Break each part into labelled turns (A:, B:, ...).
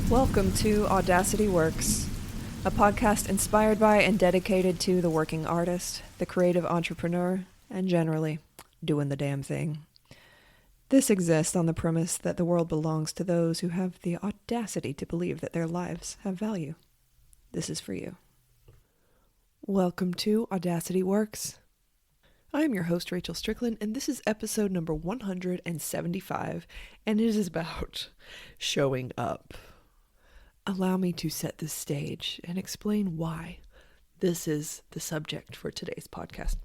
A: Welcome to Audacity Works, a podcast inspired by and dedicated to the working artist, the creative entrepreneur, and generally, doing the damn thing. This exists on the premise that the world belongs to those who have the audacity to believe that their lives have value. This is for you. Welcome to Audacity Works. I am your host, Rachel Strickland, and this is episode number 175, and it is about showing up. Allow me to set the stage and explain why this is the subject for today's podcast.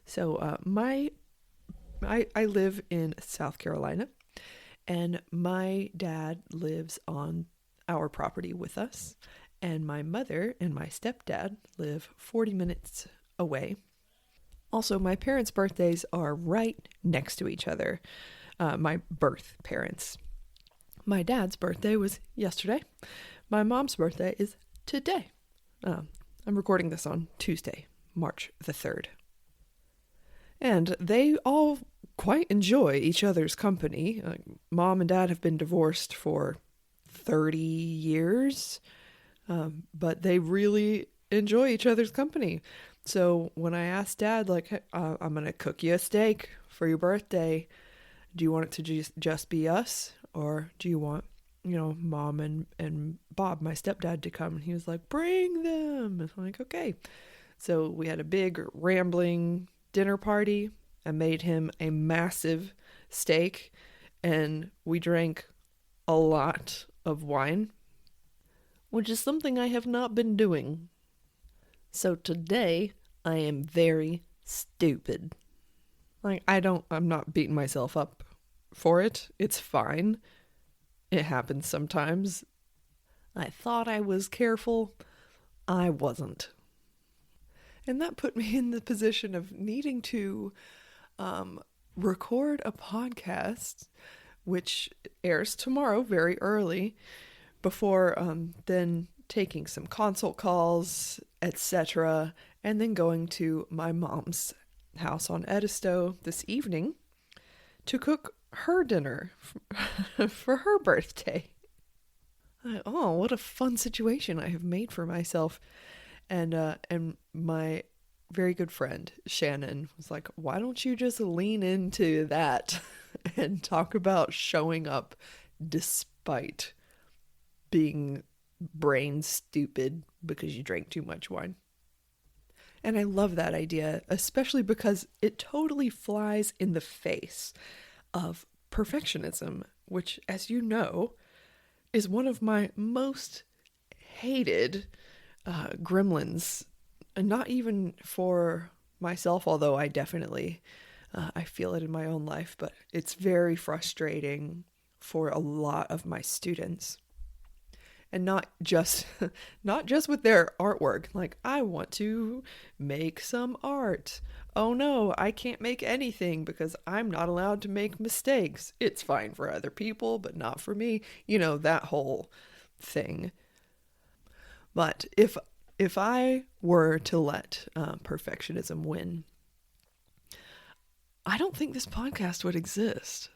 A: So, I live in South Carolina, and my dad lives on our property with us, and my mother and my stepdad live 40 minutes away. Also, my parents' birthdays are right next to each other, my birth parents. My dad's birthday was yesterday. My mom's birthday is today. I'm recording this on Tuesday, March the 3rd. And they all quite enjoy each other's company. Mom and dad have been divorced for 30 years, but they really enjoy each other's company. So when I asked Dad, hey, I'm going to cook you a steak for your birthday, do you want it to just be us? Or do you want, Mom and Bob, my stepdad, to come? And he was like, bring them. And I'm like, okay. So we had a big rambling dinner party. I made him a massive steak, and we drank a lot of wine, which is something I have not been doing. So today I am very stupid. I'm not beating myself up for it. It's fine. It happens sometimes. I thought I was careful. I wasn't. And that put me in the position of needing to record a podcast, which airs tomorrow very early, before then taking some consult calls, etc., and then going to my mom's house on Edisto this evening to cook her dinner for her birthday. What a fun situation I have made for myself. And my very good friend Shannon was like, why don't you just lean into that and talk about showing up despite being brain stupid because you drank too much wine. And I love that idea, especially because it totally flies in the face of perfectionism, which, as you know, is one of my most hated gremlins. And not even for myself, although I definitely I feel it in my own life, but it's very frustrating for a lot of my students. And not just with their artwork. I want to make some art. Oh no, I can't make anything because I'm not allowed to make mistakes. It's fine for other people, but not for me. That whole thing. But if I were to let perfectionism win, I don't think this podcast would exist.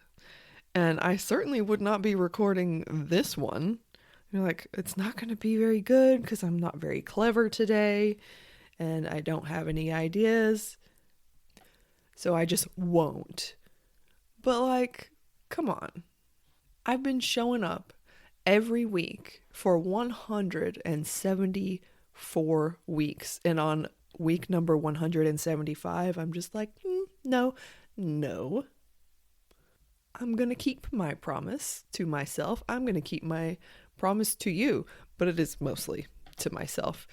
A: And I certainly would not be recording this one. It's not going to be very good because I'm not very clever today and I don't have any ideas. So I just won't. But come on. I've been showing up every week for 174 weeks. And on week number 175, I'm just no. I'm going to keep my promise to myself. I'm going to keep my promise to you, but it is mostly to myself,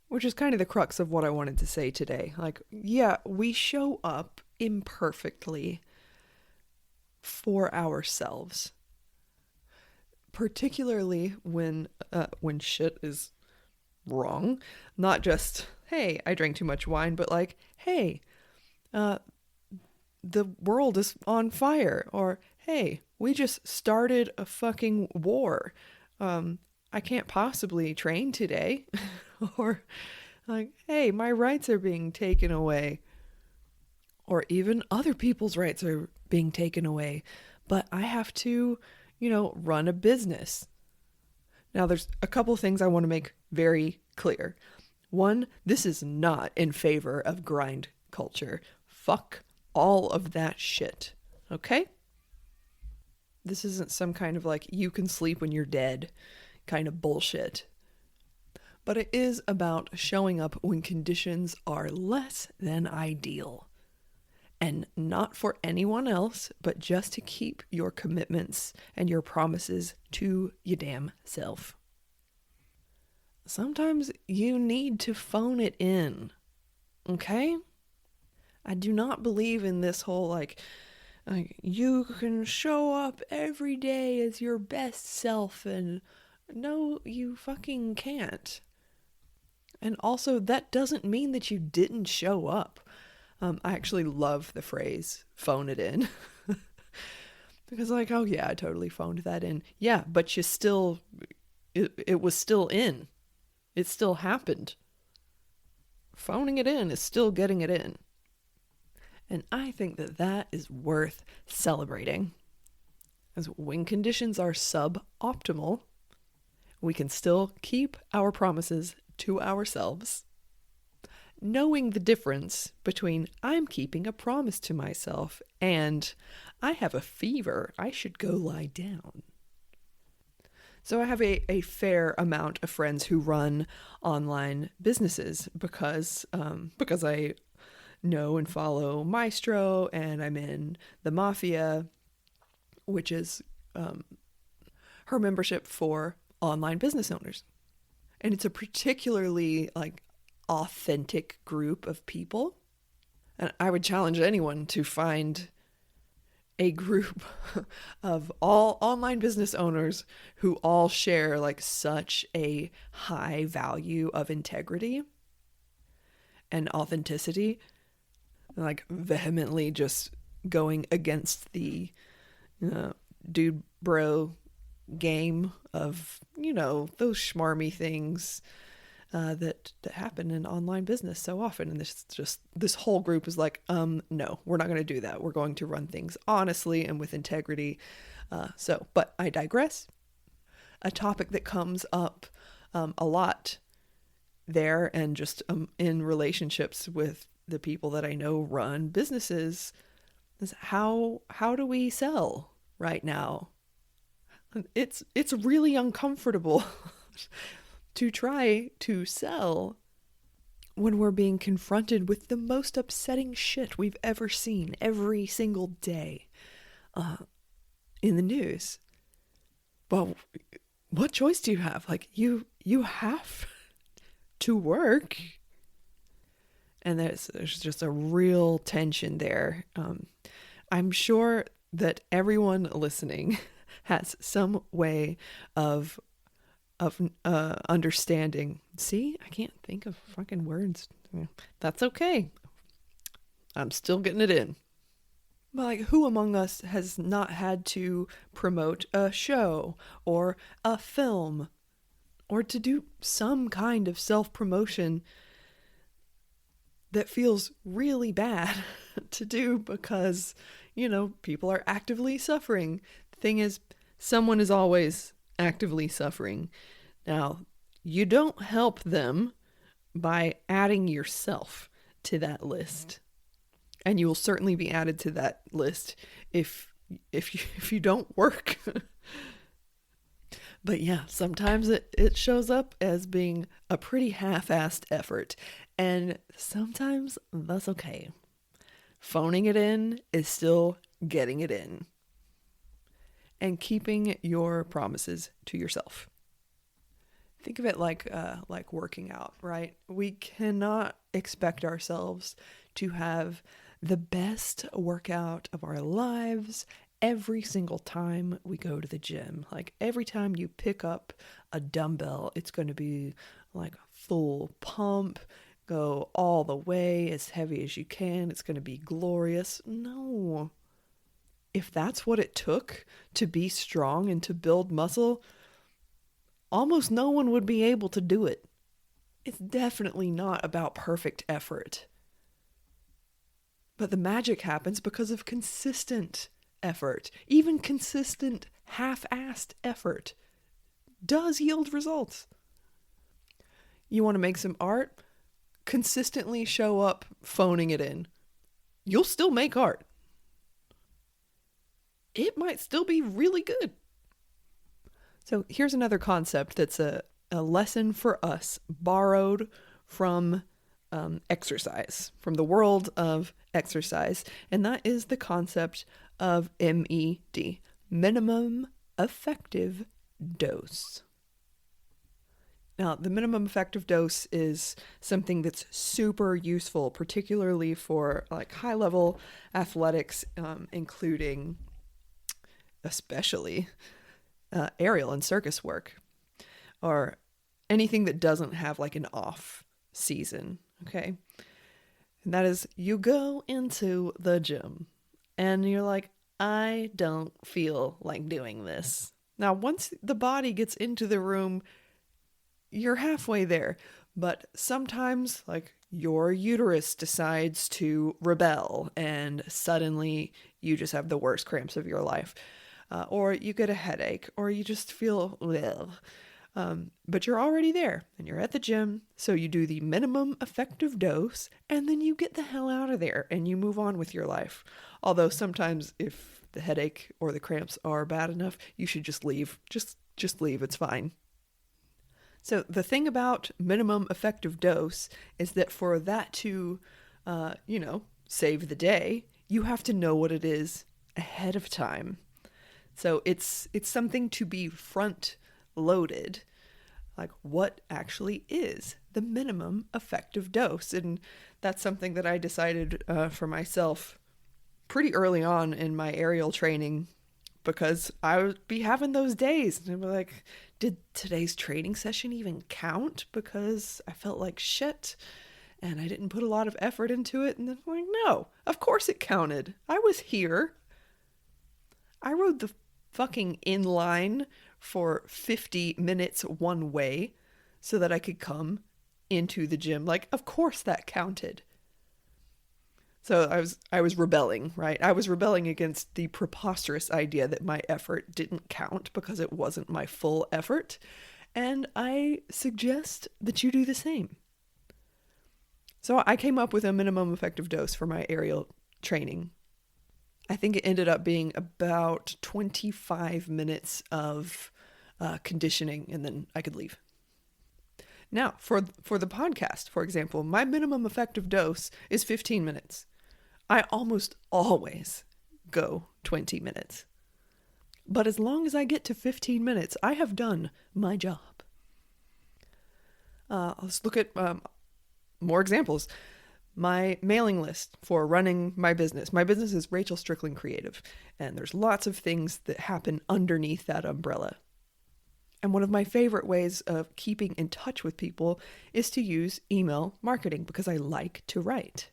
A: which is kind of the crux of what I wanted to say today. We show up imperfectly for ourselves, particularly when shit is wrong. Not just, hey, I drank too much wine, but hey, the world is on fire, or hey, we just started a fucking war. I can't possibly train today. Or hey, my rights are being taken away. Or even other people's rights are being taken away. But I have to, run a business. Now, there's a couple things I want to make very clear. One, this is not in favor of grind culture. Fuck all of that shit. Okay? This isn't some kind of like, you can sleep when you're dead kind of bullshit. But it is about showing up when conditions are less than ideal. And not for anyone else, but just to keep your commitments and your promises to your damn self. Sometimes you need to phone it in, okay? I do not believe in this whole like you can show up every day as your best self, and no, you fucking can't. And also, that doesn't mean that you didn't show up. I actually love the phrase, phone it in. Because like, oh yeah, I totally phoned that in. Yeah, but you still, it was still in. It still happened. Phoning it in is still getting it in. And I think that that is worth celebrating. As when conditions are suboptimal, we can still keep our promises to ourselves, knowing the difference between I'm keeping a promise to myself and I have a fever, I should go lie down. So I have a fair amount of friends who run online businesses because I know and follow Maestro, and I'm in the Mafia, which is her membership for online business owners. And it's a particularly like authentic group of people. And I would challenge anyone to find a group of all online business owners who all share like such a high value of integrity and authenticity, like vehemently just going against the dude bro game of, those schmarmy things that happen in online business so often. And this whole group is like, no, we're not going to do that. We're going to run things honestly and with integrity. But I digress. A topic that comes up a lot there, and just in relationships with the people that I know run businesses, is how do we sell right now? It's really uncomfortable to try to sell when we're being confronted with the most upsetting shit we've ever seen every single day in the news. Well, what choice do you have? Like, you have to work. And there's just a real tension there. I'm sure that everyone listening has some way of understanding. See, I can't think of fucking words. That's okay. I'm still getting it in. But like, who among us has not had to promote a show or a film or to do some kind of self-promotion that feels really bad to do because, people are actively suffering? The thing is, someone is always actively suffering. Now, you don't help them by adding yourself to that list. And you will certainly be added to that list if you don't work. But yeah, sometimes it shows up as being a pretty half-assed effort. And sometimes that's okay. Phoning it in is still getting it in. And keeping your promises to yourself. Think of it like working out, right? We cannot expect ourselves to have the best workout of our lives every single time we go to the gym. Like, every time you pick up a dumbbell, it's going to be like full pump, go all the way as heavy as you can. It's going to be glorious. No. If that's what it took to be strong and to build muscle, almost no one would be able to do it. It's definitely not about perfect effort. But the magic happens because of consistent effort. Even consistent half-assed effort does yield results. You want to make some art? Consistently show up phoning it in. You'll still make art. It might still be really good. So here's another concept that's a lesson for us, borrowed from exercise, from the world of exercise. And that is the concept of MED, minimum effective dose. Now, the minimum effective dose is something that's super useful, particularly for like high-level athletics, including especially aerial and circus work, or anything that doesn't have like an off season, okay? And that is, you go into the gym and you're like, I don't feel like doing this. Now, once the body gets into the room, you're halfway there. But sometimes, like, your uterus decides to rebel and suddenly you just have the worst cramps of your life. Or you get a headache, or you just feel, but you're already there and you're at the gym. So you do the minimum effective dose and then you get the hell out of there and you move on with your life. Although sometimes if the headache or the cramps are bad enough, you should just leave. Just leave. It's fine. So the thing about minimum effective dose is that for that to, save the day, you have to know what it is ahead of time. So it's something to be front loaded, like what actually is the minimum effective dose. And that's something that I decided for myself pretty early on in my aerial training, because I would be having those days and I'd be like, did today's training session even count? Because I felt like shit and I didn't put a lot of effort into it. And then I'm like, no, of course it counted. I was here. I rode the fucking inline for 50 minutes one way so that I could come into the gym. Like, of course that counted. So I was rebelling, right? I was rebelling against the preposterous idea that my effort didn't count because it wasn't my full effort. And I suggest that you do the same. So I came up with a minimum effective dose for my aerial training. I think it ended up being about 25 minutes of conditioning, and then I could leave. Now, for the podcast, for example, my minimum effective dose is 15 minutes. I almost always go 20 minutes. But as long as I get to 15 minutes, I have done my job. Let's look at more examples. My mailing list for running my business. My business is Rachel Strickland Creative, and there's lots of things that happen underneath that umbrella. And one of my favorite ways of keeping in touch with people is to use email marketing, because I like to write.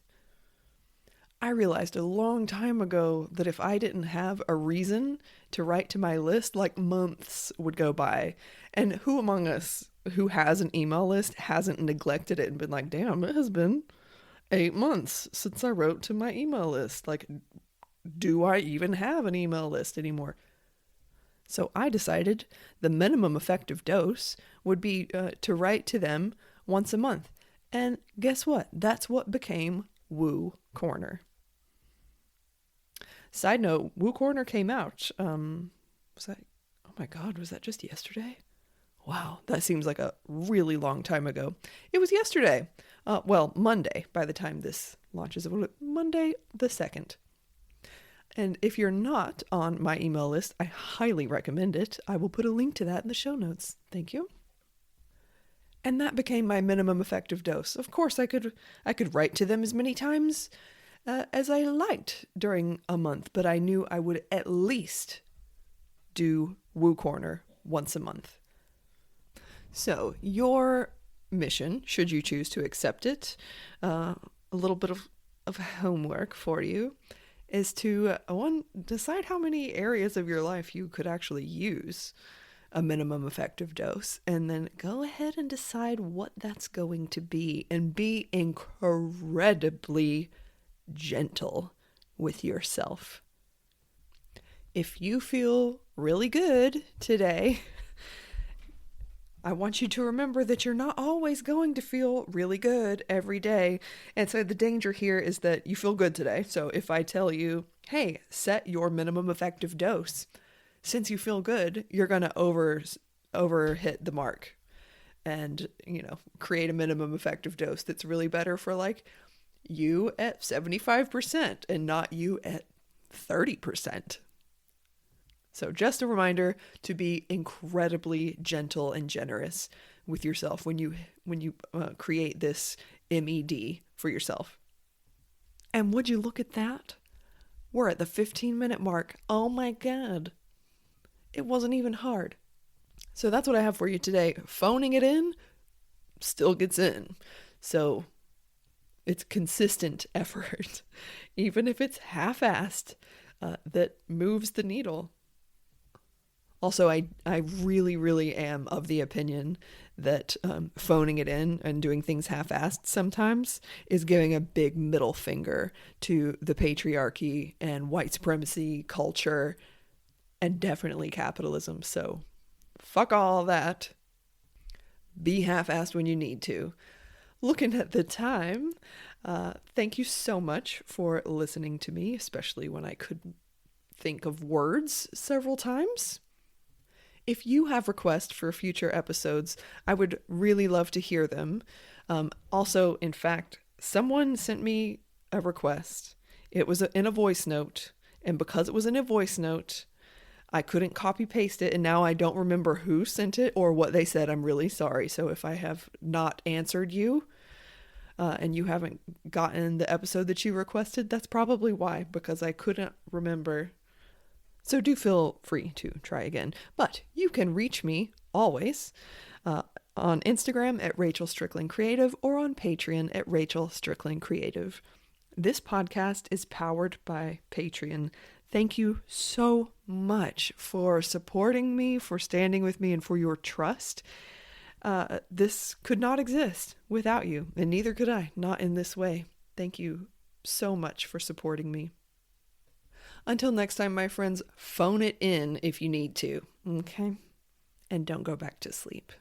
A: I realized a long time ago that if I didn't have a reason to write to my list, like months would go by. And who among us who has an email list hasn't neglected it and been like, damn, it has been 8 months since I wrote to my email list. Like, do I even have an email list anymore? So I decided the minimum effective dose would be to write to them once a month. And guess what? That's what became Woo Corner. Side note, Woo Corner came out. Was that just yesterday? Wow, that seems like a really long time ago. It was yesterday. Monday, by the time this launches. Monday the 2nd. And if you're not on my email list, I highly recommend it. I will put a link to that in the show notes. Thank you. And that became my minimum effective dose. Of course, I could write to them as many times as I liked during a month, but I knew I would at least do Woo Corner once a month. So your mission, should you choose to accept it, a little bit of homework for you, is to decide how many areas of your life you could actually use a minimum effective dose, and then go ahead and decide what that's going to be, and be incredibly gentle with yourself. If you feel really good today, I want you to remember that you're not always going to feel really good every day. And so the danger here is that you feel good today. So if I tell you, hey, set your minimum effective dose, since you feel good, you're going to over hit the mark and, create a minimum effective dose that's really better for like you at 75% and not you at 30%. So just a reminder to be incredibly gentle and generous with yourself when you create this MED for yourself. And would you look at that? We're at the 15-minute mark. Oh my God. It wasn't even hard. So that's what I have for you today. Phoning it in still gets in. So it's consistent effort, even if it's half-assed, that moves the needle. Also, I really, really am of the opinion that phoning it in and doing things half-assed sometimes is giving a big middle finger to the patriarchy and white supremacy culture and definitely capitalism. So fuck all that. Be half-assed when you need to. Looking at the time, thank you so much for listening to me, especially when I couldn't think of words several times. If you have requests for future episodes, I would really love to hear them. Also, in fact, someone sent me a request. It was in a voice note, and because it was in a voice note, I couldn't copy paste it, and now I don't remember who sent it or what they said. I'm really sorry. So if I have not answered you, and you haven't gotten the episode that you requested, that's probably why, because I couldn't remember. So do feel free to try again. But you can reach me always on Instagram at Rachel Strickland Creative or on Patreon at Rachel Strickland Creative. This podcast is powered by Patreon. Thank you so much for supporting me, for standing with me, and for your trust. This could not exist without you, and neither could I, not in this way. Thank you so much for supporting me. Until next time, my friends, phone it in if you need to, okay? And don't go back to sleep.